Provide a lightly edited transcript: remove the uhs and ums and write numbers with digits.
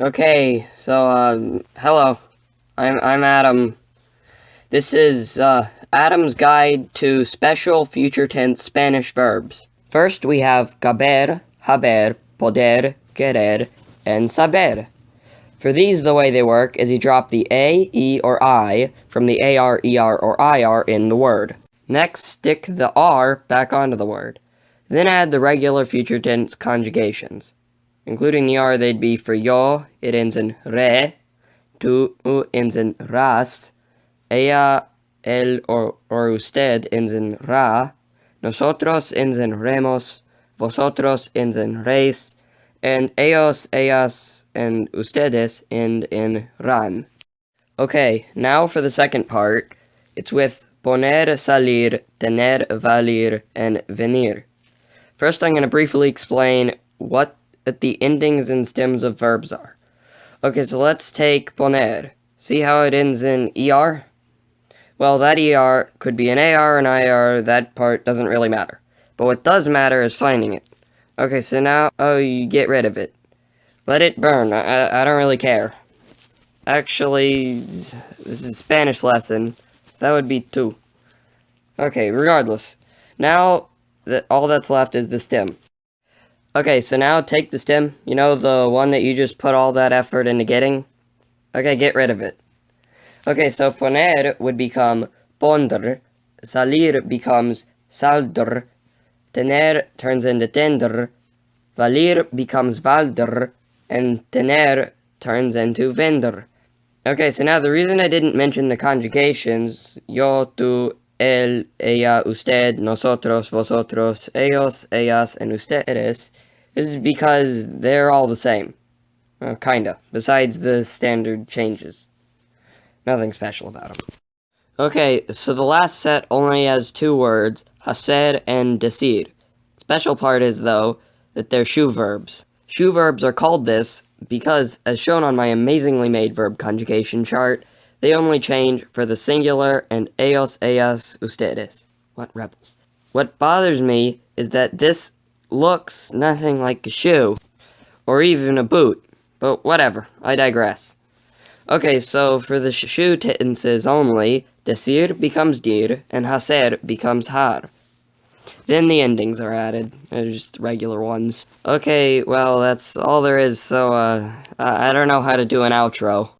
Okay, so hello. I'm Adam. This is Adam's guide to special future tense Spanish verbs. First, we have caber, haber, poder, querer, and saber. For these, the way they work is you drop the a, e, or I from the ar, er, or ir in the word. Next, stick the r back onto the word. Then add the regular future tense conjugations. Including the R, they'd be for yo, it ends in re, tú ends in ras, ella, él, or usted ends in ra, nosotros ends in remos, vosotros ends in res, and ellos, ellas, and ustedes end in ran. Okay, now for the second part. It's with poner, salir, tener, valir, and venir. First, I'm going to briefly explain what the endings and stems of verbs are. Okay, so let's take poner. See how it ends in er? Well, that er could be an ar, an ir, that part doesn't really matter. But what does matter is finding it. Okay, so now, you get rid of it. Let it burn, I don't really care. Actually, this is a Spanish lesson. That would be two. Okay, regardless. Now, all that's left is the stem. Okay, so now take the stem, you know, the one that you just put all that effort into getting? Okay, get rid of it. Okay, so poner would become ponder, salir becomes saldr, tener turns into tender, valir becomes valder, and tener turns into vender. Okay, so now the reason I didn't mention the conjugations, yo, tú, él, ella, usted, nosotros, vosotros, ellos, ellas, and ustedes, is because they're all the same. Kinda, besides the standard changes. Nothing special about them. Okay, so the last set only has two words, hacer and decir. Special part is, though, that they're shoe verbs. Shoe verbs are called this because, as shown on my amazingly made verb conjugation chart, they only change for the singular and ellos, ellas, ustedes. What rebels. What bothers me is that this looks nothing like a shoe, or even a boot, but whatever, I digress. Okay, so for the shoe tenses only, decir becomes dir, and hacer becomes har. Then the endings are added. They're just regular ones. Okay, well, that's all there is, so, I don't know how to do an outro.